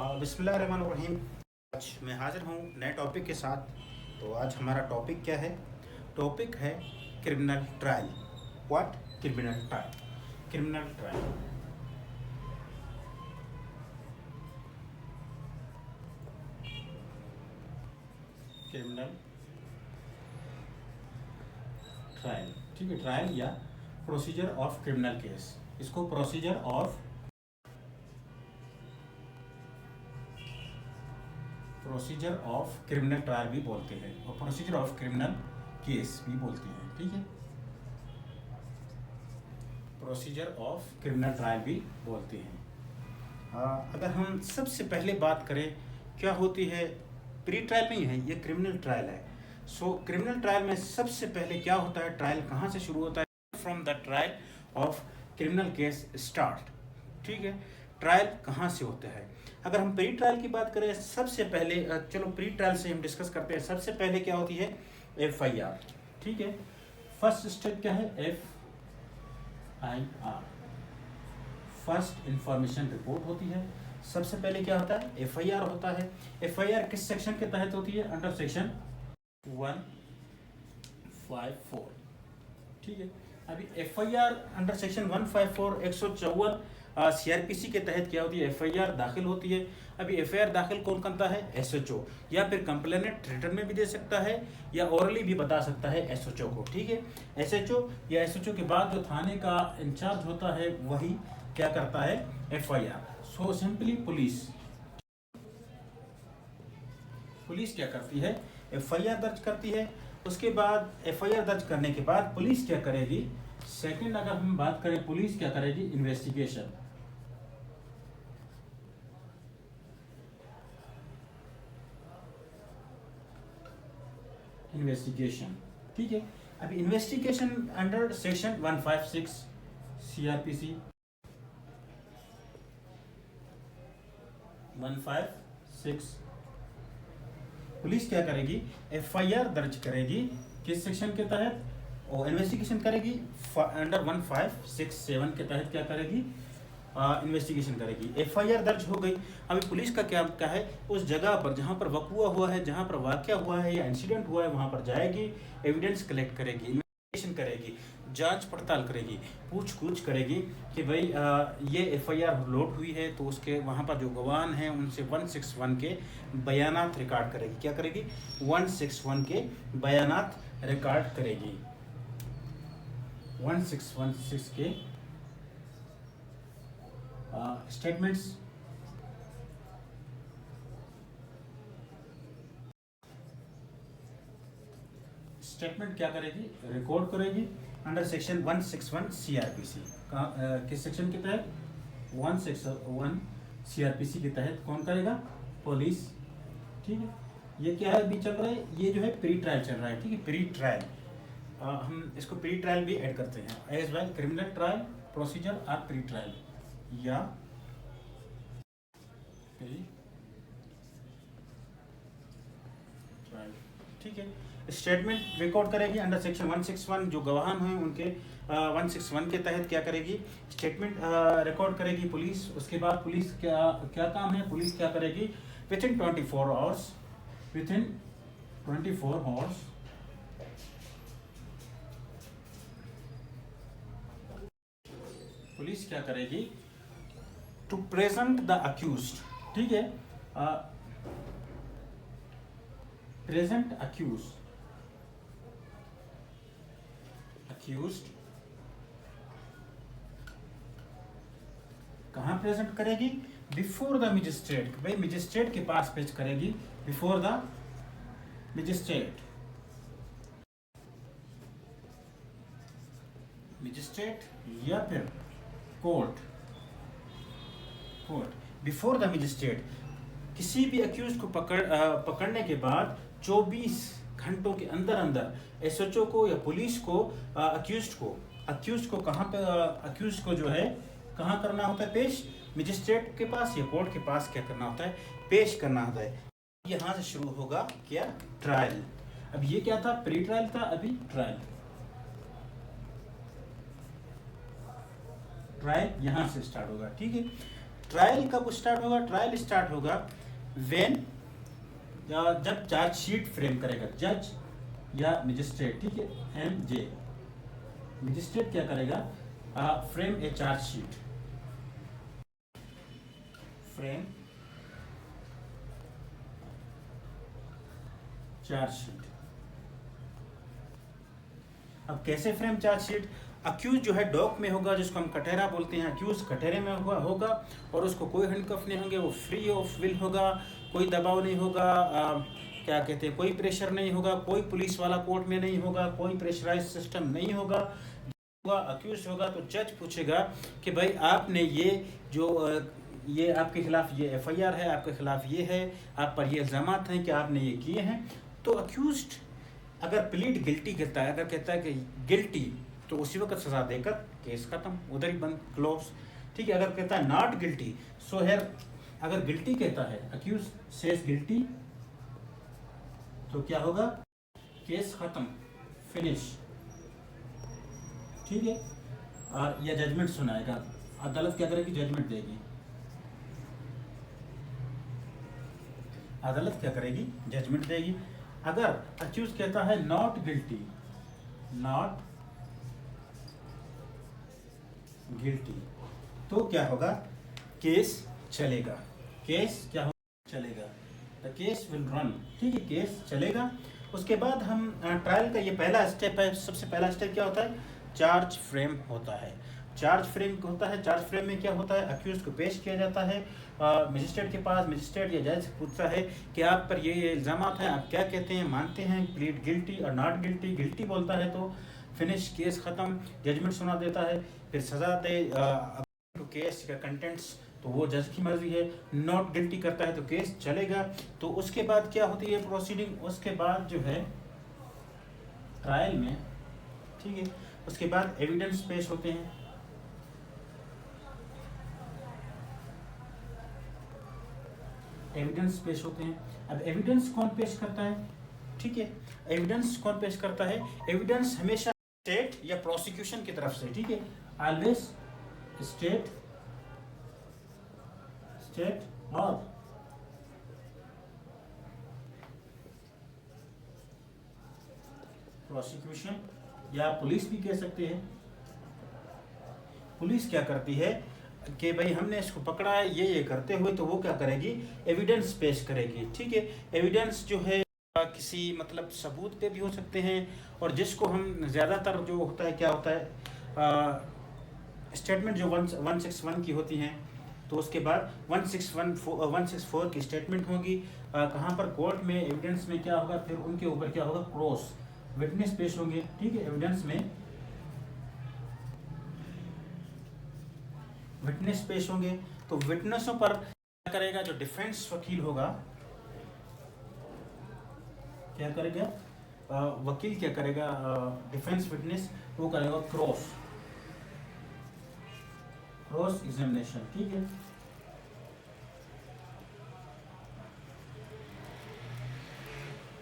बिस्मिल्लाहिर्रहमानिर्रहीम। आज मैं हाज़िर हूँ नए टॉपिक के साथ। तो आज हमारा टॉपिक क्या है? टॉपिक है criminal trial. What? Criminal trial. Criminal trial. Criminal trial, ठीक है। ट्रायल या प्रोसीजर ऑफ क्रिमिनल केस, इसको प्रोसीजर ऑफ क्रिमिनल ट्रायल भी बोलते हैं और प्रोसीजर ऑफ क्रिमिनल केस भी बोलते हैं, ठीक है। प्रोसीजर ऑफ क्रिमिनल ट्रायल भी बोलते हैं। अगर हम सबसे पहले बात करें क्या होती है, प्री ट्रायल नहीं है, ये क्रिमिनल ट्रायल है। सो क्रिमिनल ट्रायल में सबसे पहले क्या होता है, ट्रायल कहाँ से शुरू होता है? From the trial of criminal case start, ठीक है। ट्रायल कहाँ से होता है? अगर हम प्री ट्रायल की बात करें, सबसे पहले चलो प्री ट्रायल से हम डिस्कस करते हैं। सबसे पहले क्या होती है? FIR, ठीक है। फर्स्ट स्टेप क्या है? FIR, फर्स्ट इंफॉर्मेशन रिपोर्ट होती है। सबसे पहले क्या होता है? FIR होता है। FIR किस सेक्शन के तहत होती है? अंडर सेक्शन 154, ठीक है। अभी FIR अंडर सेक्शन 154 154 CRPC के तहत क्या होती है? FIR दाखिल होती है। अभी FIR दाखिल कौन करता है? SHO, या फिर कंप्लेनेंट रिटर्न में भी दे सकता है या ओरली भी बता सकता है SHO को, ठीक है। SHO या SHO के बाद जो थाने का इंचार्ज होता है वही क्या करता है? FIR। सो सिंपली पुलिस क्या करती है? FIR दर्ज करती है। उसके बाद FIR दर्ज करने के बाद पुलिस क्या करेगी? सेकंड अगर हम बात करें, पुलिस क्या करेगी? इन्वेस्टिगेशन, ठीक है। अभी investigation under section 156 CRPC 156 police क्या करेगी? FIR दर्ज करेगी। किस सेक्शन के तहत? और इन्वेस्टिगेशन करेगी अंडर 1567 के तहत क्या करेगी? इन्वेस्टिगेशन करेगी। FIR दर्ज हो गई। अभी पुलिस का क्या क्या है? उस जगह पर जहाँ पर वक़ुआ हुआ है, जहाँ पर वाक़या हुआ है या इंसिडेंट हुआ है, वहाँ पर जाएगी, एविडेंस कलेक्ट करेगी, इन्वेस्टिगेशन करेगी, जांच पड़ताल करेगी, पूछ करेगी कि भाई ये FIR लोड हुई है तो उसके वहाँ पर जो गवाह हैं उनसे 161 के बयानात रिकॉर्ड करेगी। क्या करेगी? 161 के बयानात रिकॉर्ड करेगी। 1616 के स्टेटमेंट्स स्टेटमेंट क्या करेगी? रिकॉर्ड करेगी अंडर सेक्शन 161 CRPC। किस सेक्शन के तहत? 161 CRPC के तहत कौन करेगा? पुलिस, ठीक है। ये क्या है? अभी चल रहा है, ये जो है प्री ट्रायल चल रहा है, ठीक है। प्री ट्रायल हम इसको प्री ट्रायल भी ऐड करते हैं as well. Criminal trial, procedure और प्री ट्रायल या प्री ट्रायल, ठीक है। स्टेटमेंट रिकॉर्ड करेगी अंडर सेक्शन 161। जो गवाह हैं उनके 161 के तहत क्या करेगी? स्टेटमेंट रिकॉर्ड करेगी पुलिस। उसके बाद पुलिस क्या क्या काम है? पुलिस क्या करेगी? विथिन 24 आवर्स पुलिस क्या करेगी? टू प्रेजेंट द अक्यूज्ड, ठीक है। प्रेजेंट अक्यूज्ड कहाँ प्रेजेंट करेगी? Before the magistrate. भाई मजिस्ट्रेट के पास पेश करेगी, बिफोर द मजिस्ट्रेट या फिर कोर्ट बिफोर द मजिस्ट्रेट। किसी भी अक्यूज को पकड़ने के बाद 24 घंटों के अंदर SHO को या पुलिस को अक्यूज को कहाँ पे अक्यूज को जो है कहाँ करना होता है? पेश मजिस्ट्रेट के पास या कोर्ट के पास क्या करना होता है? पेश करना होता है। यहाँ से शुरू होगा क्या? ट्रायल। अब ये क्या था? प्री ट्रायल था, अभी ट्रायल यहाँ से स्टार्ट होगा, ठीक है। ट्रायल कब स्टार्ट होगा? ट्रायल स्टार्ट होगा व्हेन, जब चार्जशीट फ्रेम करेगा जज या मजिस्ट्रेट, ठीक है, MJ मजिस्ट्रेट क्या करेगा? फ्रेम ए चार्जशीट, फ्रेम चार्जशीट। अब कैसे फ्रेम चार्जशीट? अक्यूज जो है डॉक में होगा, जिसको हम कटहरा बोलते हैं, अक्यूज कटहरे में होगा और उसको कोई हैंडकफ नहीं होंगे, वो फ्री ऑफ विल होगा, कोई दबाव नहीं होगा, क्या कहते हैं, कोई प्रेशर नहीं होगा, कोई पुलिस वाला कोर्ट में नहीं होगा, कोई प्रेशराइज सिस्टम नहीं होगा। अक्यूज होगा तो जज पूछेगा कि भाई आपने ये जो ये आपके खिलाफ ये FIR है, आपके खिलाफ ये है, आप पर ये इल्ज़ामात हैं कि आपने ये किए हैं। तो अक्यूज्ड अगर प्लीड गिल्टी कहता है, अगर कहता है कि गिल्टी, तो उसी वक्त सजा देकर केस खत्म, उधर ही बंद, क्लोज, ठीक है। अगर कहता है नॉट गिल्टी, सो हेयर अगर गिल्टी कहता है, अक्यूज सेज गिल्टी, तो क्या होगा? केस खत्म, फिनिश, ठीक है। और यह जजमेंट सुनाएगा, अदालत क्या करेगी? जजमेंट देगी। अदालत क्या करेगी? जजमेंट देगी। अगर अक्यूज कहता है नॉट गिल्टी, नॉट गिल्टी, तो क्या होगा? केस चलेगा, केस क्या होगा? चलेगा, द केस विल रन, ठीक है, केस चलेगा। उसके बाद हम ट्रायल का ये पहला स्टेप है। सबसे पहला स्टेप क्या होता है? चार्ज फ्रेम होता है। चार्ज फ्रेम होता है। चार्ज फ्रेम में क्या होता है? अक्यूज को पेश किया जाता है मजिस्ट्रेट के पास। मजिस्ट्रेट या जज पूछता है कि आप पर ये इल्ज़ामात हैं, आप क्या कहते हैं, मानते हैं? प्लीड गिल्टी और नॉट गिल्टी। गिल्टी बोलता है तो फिनिश, केस ख़त्म, जजमेंट सुना देता है, फिर सज़ा दे टू केस का कंटेंट्स, तो वो जज की मर्जी है। नॉट गिल्टी करता है तो केस चलेगा। तो उसके बाद क्या होती है प्रोसीडिंग? उसके बाद जो है ट्रायल में, ठीक है, उसके बाद एविडेंस पेश होते हैं। एविडेंस पेश होते हैं। अब एविडेंस कौन पेश करता है? ठीक है, एविडेंस कौन पेश करता है? एविडेंस हमेशा स्टेट या प्रोसिक्यूशन की तरफ से, ठीक है, ऑलवेज स्टेट और प्रोसिक्यूशन, या पुलिस भी कह सकते हैं। पुलिस क्या करती है कि भाई हमने इसको पकड़ा है ये करते हुए, तो वो क्या करेगी? एविडेंस पेश करेगी, ठीक है। एविडेंस जो है किसी मतलब सबूत पे भी हो सकते हैं, और जिसको हम ज़्यादातर जो होता है, क्या होता है, स्टेटमेंट जो 161 की होती हैं, तो उसके बाद 164 की स्टेटमेंट होगी। कहाँ पर? कोर्ट में। एविडेंस में क्या होगा? फिर उनके ऊपर क्या होगा? क्रॉस विटनेस पेश होंगे, ठीक है। एविडेंस में विटनेस पेश होंगे, तो विटनेसों पर क्या करेगा? जो डिफेंस वकील होगा, क्या करेगा? वकील क्या करेगा? डिफेंस विटनेस वो करेगा क्रॉस एग्जामिनेशन, ठीक है।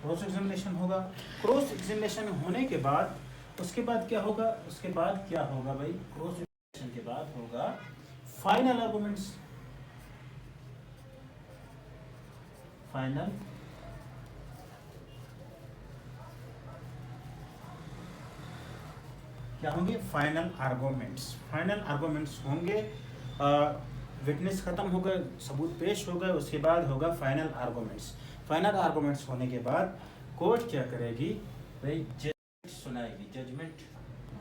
क्रॉस एग्जामिनेशन होगा। क्रॉस एग्जामिनेशन होने के बाद उसके बाद क्या होगा? उसके बाद क्या होगा भाई? क्रॉस एग्जामिनेशन के बाद होगा फाइनल आर्गुमेंट्स। फाइनल क्या होंगे? Final arguments. फाइनल आर्गुमेंट्स होंगे, विटनेस खत्म हो गए, सबूत पेश हो गए, उसके बाद होगा फाइनल आर्गुमेंट्स। फाइनल आर्गुमेंट्स होने के बाद कोर्ट क्या करेगी भाई? जजमेंट सुनाएगी, जजमेंट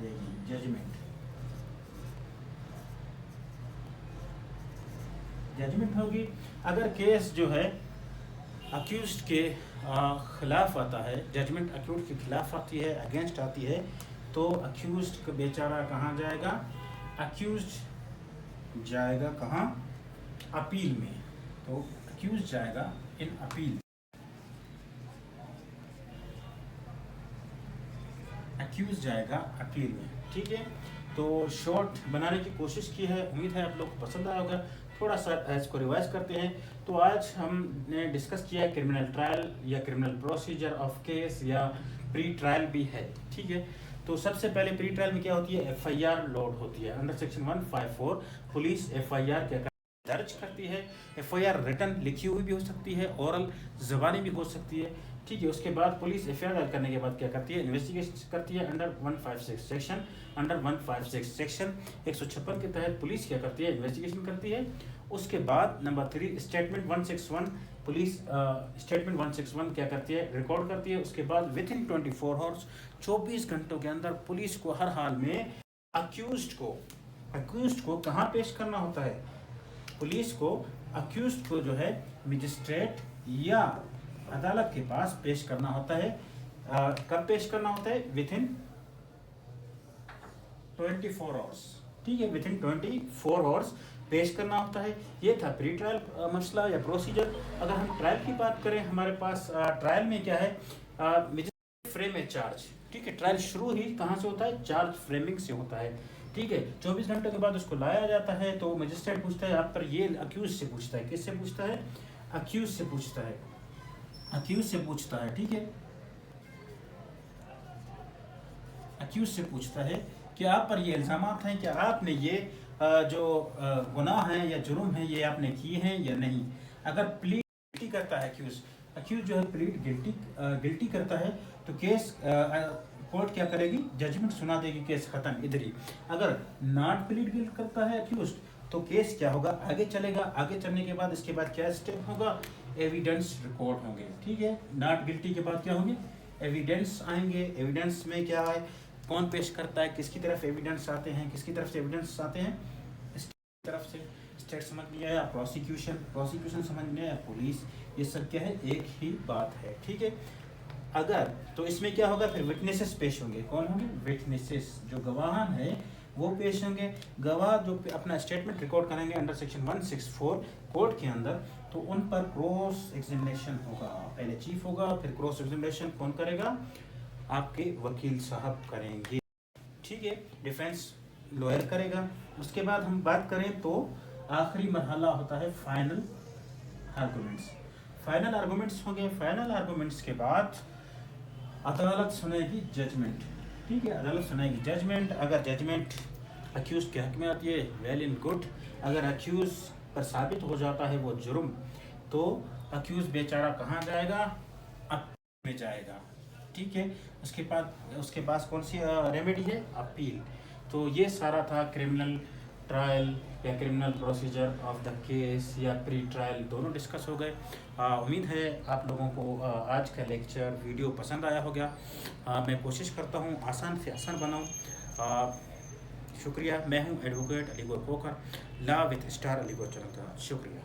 देगी, जजमेंट होगी। अगर केस जो है अक्यूज्ड के खिलाफ आता है, जजमेंट अक्यूज्ड के खिलाफ आती है, अगेंस्ट आती है, तो अक्यूज्ड का बेचारा कहाँ जाएगा? अक्यूज्ड जाएगा कहाँ? अपील में। तो अक्यूज्ड जाएगा इन अपील, अक्यूज जाएगा अपील में, ठीक है। तो शॉर्ट बनाने की कोशिश की है, उम्मीद है आप लोग को पसंद आया होगा। थोड़ा सा इसको रिवाइज करते हैं। तो आज हमने डिस्कस किया है क्रिमिनल ट्रायल या क्रिमिनल प्रोसीजर ऑफ केस, या प्री ट्रायल भी है, ठीक है। तो सबसे पहले प्री ट्रायल में क्या होती है? FIR लोड होती है अंडर सेक्शन 154। पुलिस FIR क्या दर्ज करती है। एफआईआर रिटन लिखी हुई भी हो सकती है, ओरल ज़बानी भी हो सकती है, ठीक है। उसके बाद पुलिस एफआईआर दर्ज करने के बाद क्या करती है, इन्वेस्टिगेशन करती है अंडर 156 सेक्शन, अंडर 156 सेक्शन 156 के तहत पुलिस क्या करती है, इन्वेस्टिगेशन करती है। उसके बाद नंबर 3 स्टेटमेंट 161, पुलिस स्टेटमेंट 161 क्या करती है, रिकॉर्ड करती है। उसके बाद विद इन 24 आवर्स 24 घंटों के अंदर पुलिस को हर हाल में अक्यूज्ड को कहाँ पेश करना होता है, पुलिस को अक्यूज्ड को जो है मजिस्ट्रेट या अदालत के पास पेश करना होता है। कब पेश करना होता है, विद इन 24 आवर्स, ठीक है, विद इन 24 आवर्स पेश करना होता है। ये था प्री ट्रायल मसला या प्रोसीजर। अगर हम ट्रायल की बात करें, हमारे पास ट्रायल में क्या है, फ्रेम ए चार्ज, ठीक है। ट्रायल शुरू ही कहाँ से होता है, चार्ज फ्रेमिंग से होता है, ठीक है। 24 घंटे के बाद उसको लाया जाता है, तो मजिस्ट्रेट पूछता है आप पर, ये अक्यूज से पूछता है, किससे पूछता है, अक्यूज से पूछता है, अक्यूज से पूछता है, ठीक है। अक्यूज से पूछता है कि आप पर ये इल्ज़ामात हैं कि आपने ये जो गुनाह हैं या जुर्म हैं ये आपने किए हैं या नहीं। अगर प्लीड गिल्टी करता है अक्यूज जो है प्लीड गिल्टी करता है, तो केस कोर्ट क्या करेगी, जजमेंट सुना देगी, केस खत्म इधर ही। अगर नॉट प्लीड गिल्ट करता है अक्यूज, तो केस क्या होगा, आगे चलेगा। आगे चलने के बाद इसके बाद क्या स्टेप होगा, एविडेंस रिकॉर्ड होंगे, ठीक है। नॉट गिल्टी के बाद क्या होंगे, एविडेंस आएंगे। एविडेंस में क्या है, कौन पेश करता है, किसकी तरफ एविडेंस आते हैं, किसकी तरफ से एविडेंस आते हैं, स्टेट तरफ से, स्टेट समझ में आया, प्रोसिक्यूशन समझ में आया, पुलिस, ये सब क्या है, एक ही बात है, ठीक है। अगर तो इसमें क्या होगा, फिर विटनेसेस पेश होंगे। कौन होंगे, विटनेसेस, जो गवाहान है वो पेश होंगे। गवाह जो अपना स्टेटमेंट रिकॉर्ड करेंगे अंडर सेक्शन 164 कोर्ट के अंदर, तो उन पर क्रॉस एग्जामिनेशन होगा। पहले चीफ होगा, फिर क्रॉस एग्जामिनेशन कौन करेगा, आपके वकील साहब करेंगे, ठीक है, डिफेंस लॉयर करेगा। उसके बाद हम बात करें तो आखिरी मरहला होता है फाइनल आर्गूमेंट्स। फाइनल आर्गूमेंट्स होंगे। फाइनल आर्गूमेंट्स के बाद अदालत सुनेगी जजमेंट, ठीक है, अदालत सुनाएगी जजमेंट। अगर जजमेंट अक्यूज के हक में आती है, वेल एंड गुड। अगर अक्यूज पर साबित हो जाता है वो जुर्म, तो अक्यूज बेचारा कहाँ जाएगा, अपील में जाएगा, ठीक है। उसके पास कौन सी रेमेडी है, अपील। तो ये सारा था क्रिमिनल ट्रायल या criminal procedure of the case या प्री ट्रायल, दोनों डिस्कस हो गए। उम्मीद है आप लोगों को आज का लेक्चर वीडियो पसंद आया होगा। मैं कोशिश करता हूँ आसान से आसान बनाऊँ। शुक्रिया। मैं हूँ advocate Aligaur Khokhar, law with star Aligaur चलता। शुक्रिया।